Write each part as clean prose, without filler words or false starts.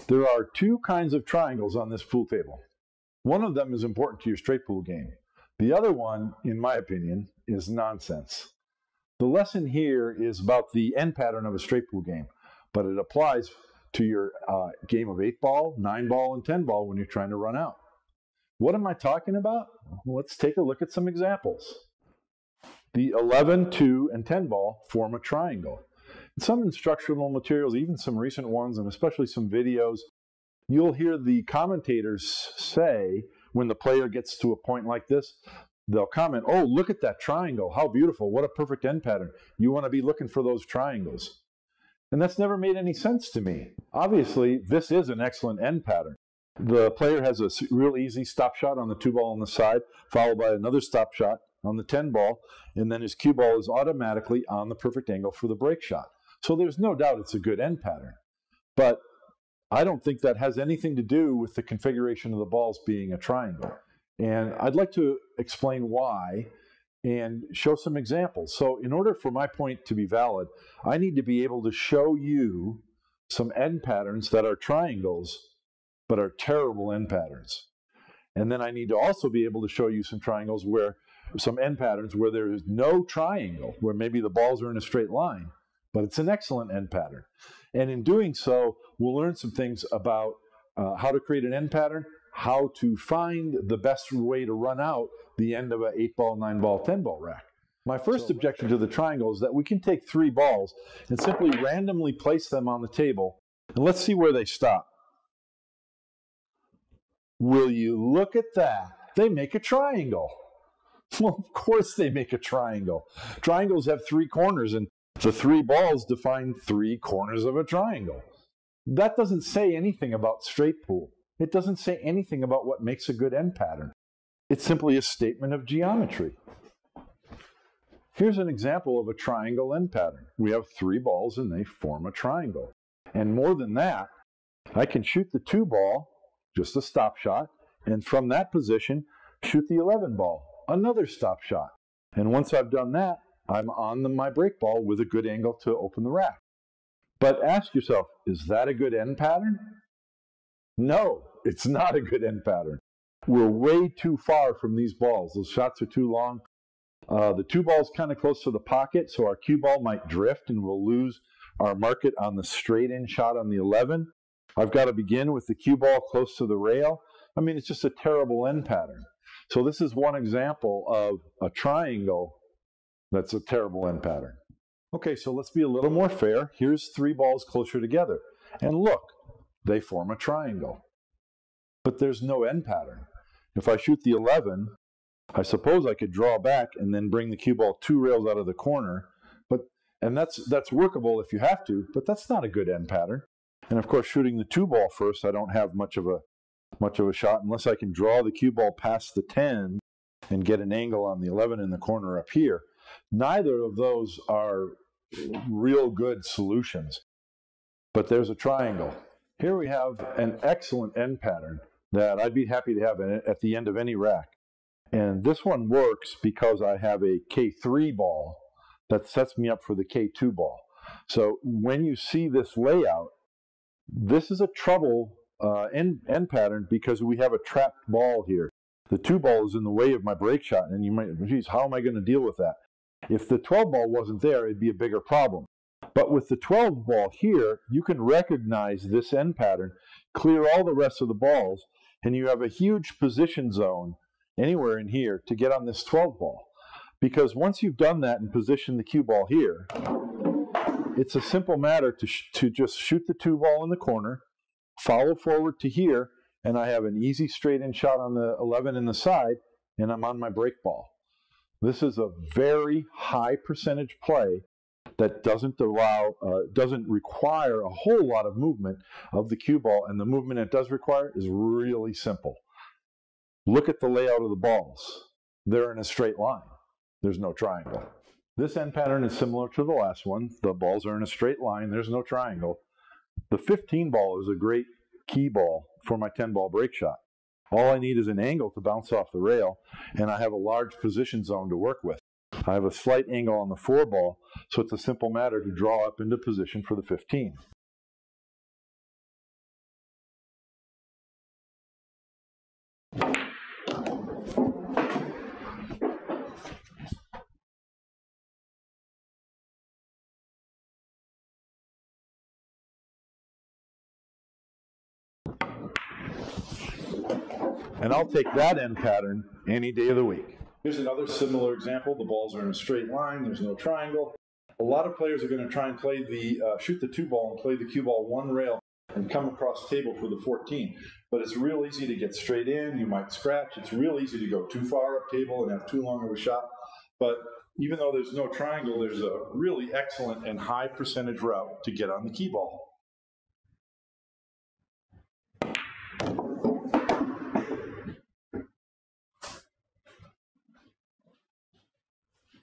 There are two kinds of triangles on this pool table. One of them is important to your straight pool game. The other one, in my opinion, is nonsense. The lesson here is about the end pattern of a straight pool game, but it applies to your game of 8-ball, 9-ball, and 10-ball when you're trying to run out. What am I talking about? Well, let's take a look at some examples. The 11, 2, and 10-ball form a triangle. In some instructional materials, even some recent ones, and especially some videos, you'll hear the commentators say, when the player gets to a point like this, they'll comment, "Oh, look at that triangle. How beautiful. What a perfect end pattern. You want to be looking for those triangles." And that's never made any sense to me. Obviously, this is an excellent end pattern. The player has a real easy stop shot on the 2-ball on the side, followed by another stop shot on the 10-ball, and then his cue ball is automatically on the perfect angle for the break shot. So there's no doubt it's a good end pattern. But I don't think that has anything to do with the configuration of the balls being a triangle. And I'd like to explain why and show some examples. So in order for my point to be valid, I need to be able to show you some end patterns that are triangles, but are terrible end patterns. And then I need to also be able to show you some triangles where, some end patterns where there is no triangle, where maybe the balls are in a straight line, but it's an excellent end pattern. And in doing so, we'll learn some things about how to create an end pattern, how to find the best way to run out the end of an 8-ball, 9-ball, 10-ball rack. My first objection to the triangle is that we can take 3 balls and simply randomly place them on the table, and let's see where they stop. Will you look at that? They make a triangle. Well, of course they make a triangle. Triangles have 3 corners, and the 3 balls define 3 corners of a triangle. That doesn't say anything about straight pool. It doesn't say anything about what makes a good end pattern. It's simply a statement of geometry. Here's an example of a triangle end pattern. We have 3 balls and they form a triangle. And more than that, I can shoot the 2-ball, just a stop shot, and from that position, shoot the 11-ball, another stop shot. And once I've done that, I'm on my break ball with a good angle to open the rack. But ask yourself, is that a good end pattern? No, it's not a good end pattern. We're way too far from these balls. Those shots are too long. The 2-ball's kind of close to the pocket, so our cue ball might drift and we'll lose our market on the straight-in shot on the 11. I've got to begin with the cue ball close to the rail. I mean, it's just a terrible end pattern. So this is one example of a triangle that's a terrible end pattern. Okay, so let's be a little more fair. Here's 3 balls closer together. And look, they form a triangle. But there's no end pattern. If I shoot the 11, I suppose I could draw back and then bring the cue ball 2 rails out of the corner. And that's workable if you have to, but that's not a good end pattern. And of course, shooting the 2-ball first, I don't have much of a shot unless I can draw the cue ball past the 10 and get an angle on the 11 in the corner up here. Neither of those are real good solutions. But there's a triangle. Here we have an excellent end pattern that I'd be happy to have at the end of any rack. And this one works because I have a K3 ball that sets me up for the K2 ball. So when you see this layout, this is a trouble end pattern because we have a trapped ball here. The 2-ball is in the way of my break shot, and you might, geez, how am I going to deal with that? If the 12-ball wasn't there, it'd be a bigger problem. But with the 12-ball here, you can recognize this end pattern, clear all the rest of the balls, and you have a huge position zone anywhere in here to get on this 12-ball. Because once you've done that and positioned the cue ball here, it's a simple matter to just shoot the 2-ball in the corner, follow forward to here, and I have an easy straight-in shot on the 11 in the side, and I'm on my break ball. This is a very high percentage play that doesn't require a whole lot of movement of the cue ball, and the movement it does require is really simple. Look at the layout of the balls. They're in a straight line. There's no triangle. This end pattern is similar to the last one. The balls are in a straight line. There's no triangle. The 15-ball is a great key ball for my 10-ball break shot. All I need is an angle to bounce off the rail, and I have a large position zone to work with. I have a slight angle on the 4-ball, so it's a simple matter to draw up into position for the 15. And I'll take that end pattern any day of the week. Here's another similar example. The balls are in a straight line. There's no triangle. A lot of players are going to try and play shoot the 2 ball and play the cue ball one rail and come across table for the 14. But it's real easy to get straight in. You might scratch. It's real easy to go too far up table and have too long of a shot. But even though there's no triangle, there's a really excellent and high percentage route to get on the key ball.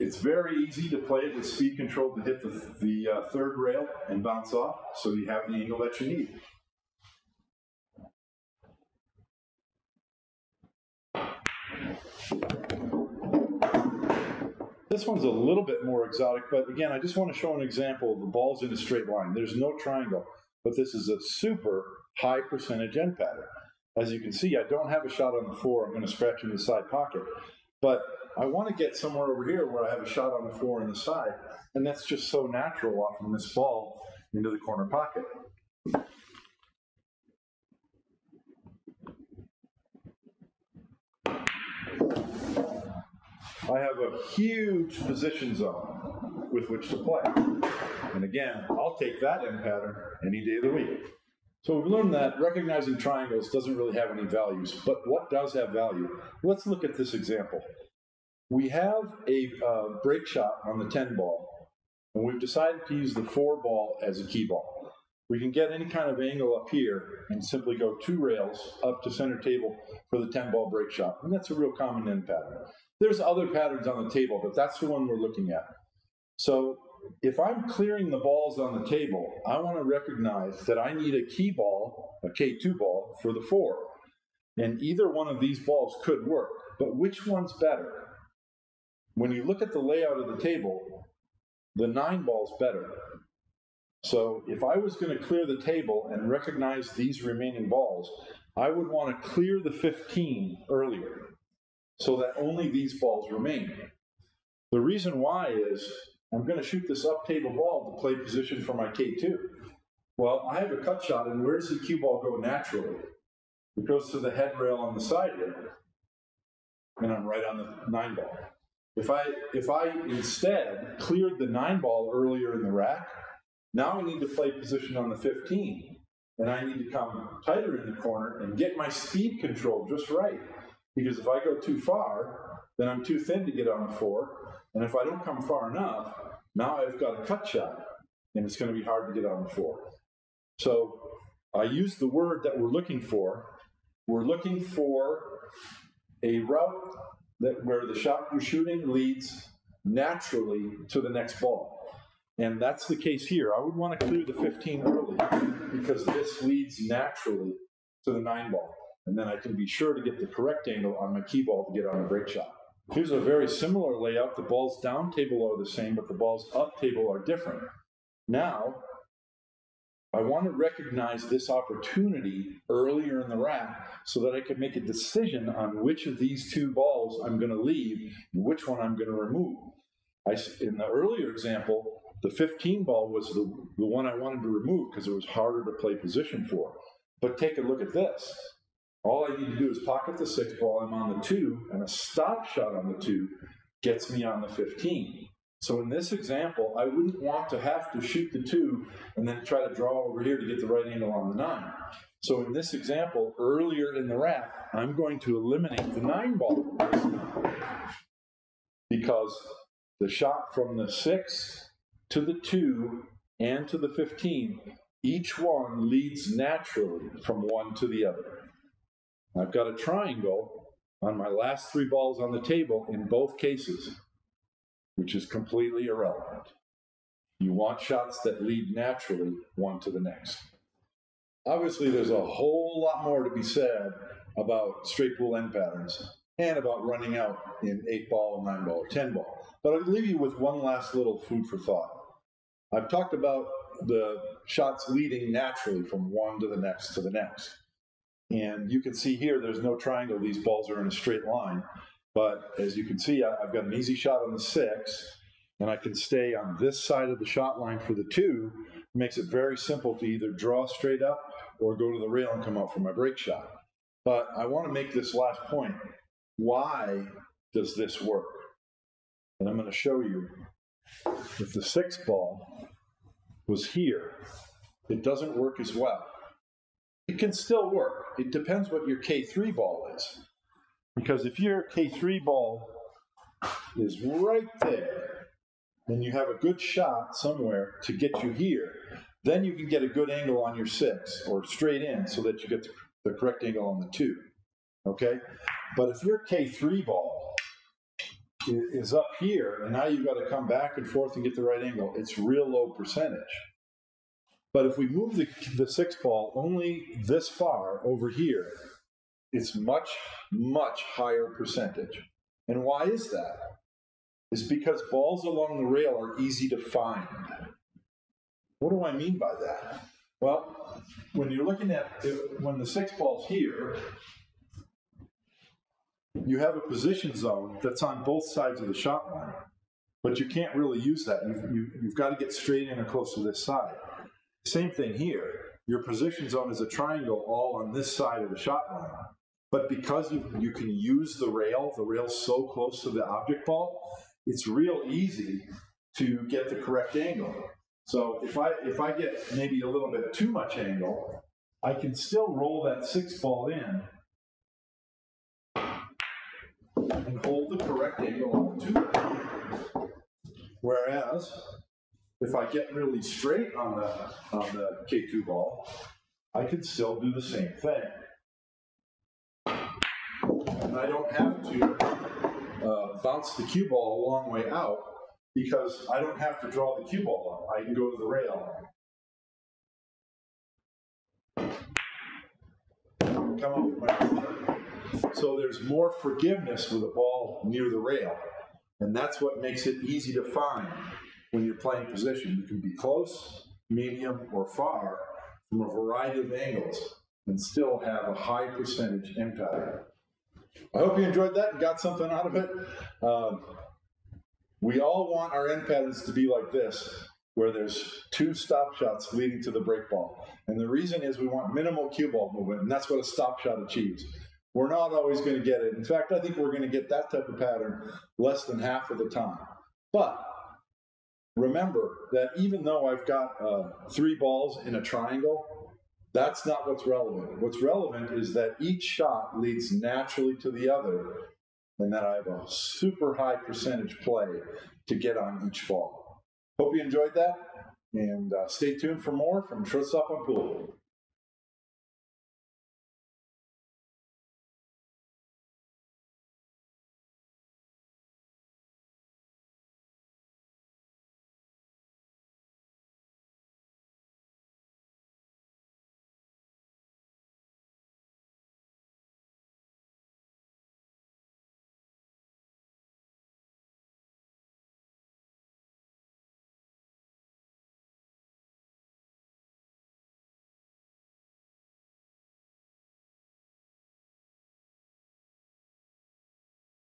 It's very easy to play it with speed control to hit the third rail and bounce off, so you have the angle that you need. This one's a little bit more exotic, but again, I just want to show an example of the balls in a straight line. There's no triangle, but this is a super high percentage end pattern. As you can see, I don't have a shot on the 4. I'm going to scratch in the side pocket, but I want to get somewhere over here where I have a shot on the 4 in the side, and that's just so natural off from this ball into the corner pocket. I have a huge position zone with which to play. And again, I'll take that end pattern any day of the week. So we've learned that recognizing triangles doesn't really have any values, but what does have value? Let's look at this example. We have a break shot on the 10 ball, and we've decided to use the 4 ball as a key ball. We can get any kind of angle up here and simply go 2 rails up to center table for the 10 ball break shot, and that's a real common end pattern. There's other patterns on the table, but that's the one we're looking at. So if I'm clearing the balls on the table, I want to recognize that I need a key ball, a K2 ball, for the 4. And either one of these balls could work, but which one's better? When you look at the layout of the table, the 9 ball's better. So if I was going to clear the table and recognize these remaining balls, I would want to clear the 15 earlier so that only these balls remain. The reason why is I'm going to shoot this up table ball to play position for my K2. Well, I have a cut shot, and where does the cue ball go naturally? It goes to the head rail on the side here, and I'm right on the 9 ball. If I instead cleared the 9 ball earlier in the rack, now I need to play position on the 15, and I need to come tighter in the corner and get my speed control just right. Because if I go too far, then I'm too thin to get on the 4, and if I don't come far enough, now I've got a cut shot, and it's going to be hard to get on the 4. So I use the word that we're looking for. We're looking for a route where the shot you're shooting leads naturally to the next ball. And that's the case here. I would want to clear the 15 early because this leads naturally to the 9 ball. And then I can be sure to get the correct angle on my key ball to get on a break shot. Here's a very similar layout. The balls down table are the same, but the balls up table are different. Now, I want to recognize this opportunity earlier in the rack so that I can make a decision on which of these 2 balls I'm going to leave and which one I'm going to remove. In the earlier example, the 15 ball was the one I wanted to remove because it was harder to play position for. But take a look at this. All I need to do is pocket the 6 ball, I'm on the 2, and a stop shot on the 2 gets me on the 15. So in this example, I wouldn't want to have to shoot the 2 and then try to draw over here to get the right angle on the 9. So in this example, earlier in the rack, I'm going to eliminate the 9 ball because the shot from the 6 to the 2 and to the 15, each one leads naturally from one to the other. I've got a triangle on my last 3 balls on the table in both cases, which is completely irrelevant. You want shots that lead naturally one to the next. Obviously, there's a whole lot more to be said about straight pool end patterns and about running out in 8 ball, 9 ball, or 10 ball. But I'll leave you with one last little food for thought. I've talked about the shots leading naturally from one to the next to the next. And you can see here, there's no triangle. These balls are in a straight line. But as you can see, I've got an easy shot on the 6, and I can stay on this side of the shot line for the 2. It makes it very simple to either draw straight up or go to the rail and come out for my break shot. But I want to make this last point. Why does this work? And I'm going to show you. If the 6 ball was here, it doesn't work as well. It can still work. It depends what your K3 ball is. Because if your K3 ball is right there, and you have a good shot somewhere to get you here, then you can get a good angle on your 6 or straight in so that you get the correct angle on the 2. Okay? But if your K3 ball is up here, and now you've got to come back and forth and get the right angle, it's real low percentage. But if we move the 6 ball only this far over here, it's much, much higher percentage. And why is that? It's because balls along the rail are easy to find. What do I mean by that? Well, when you're looking at when the 6 ball's here, you have a position zone that's on both sides of the shot line, but you can't really use that. You've got to get straight in or close to this side. Same thing here. Your position zone is a triangle all on this side of the shot line. But because you can use the rail's so close to the object ball, it's real easy to get the correct angle. So if I get maybe a little bit too much angle, I can still roll that 6 ball in and hold the correct angle on the 2. Whereas if I get really straight on the K2 ball, I can still do the same thing. And I don't have to bounce the cue ball a long way out because I don't have to draw the cue ball up. I can go to the rail. Come up with my So there's more forgiveness with a ball near the rail. And that's what makes it easy to find when you're playing position. You can be close, medium, or far from a variety of angles and still have a high percentage impact. I hope you enjoyed that and got something out of it. We all want our end patterns to be like this, where there's 2 stop shots leading to the break ball. And the reason is we want minimal cue ball movement, and that's what a stop shot achieves. We're not always going to get it. In fact, I think we're going to get that type of pattern less than half of the time. But remember that even though I've got 3 balls in a triangle, that's not what's relevant. What's relevant is that each shot leads naturally to the other, and that I have a super high percentage play to get on each ball. Hope you enjoyed that, and stay tuned for more from Shortstop on Pool.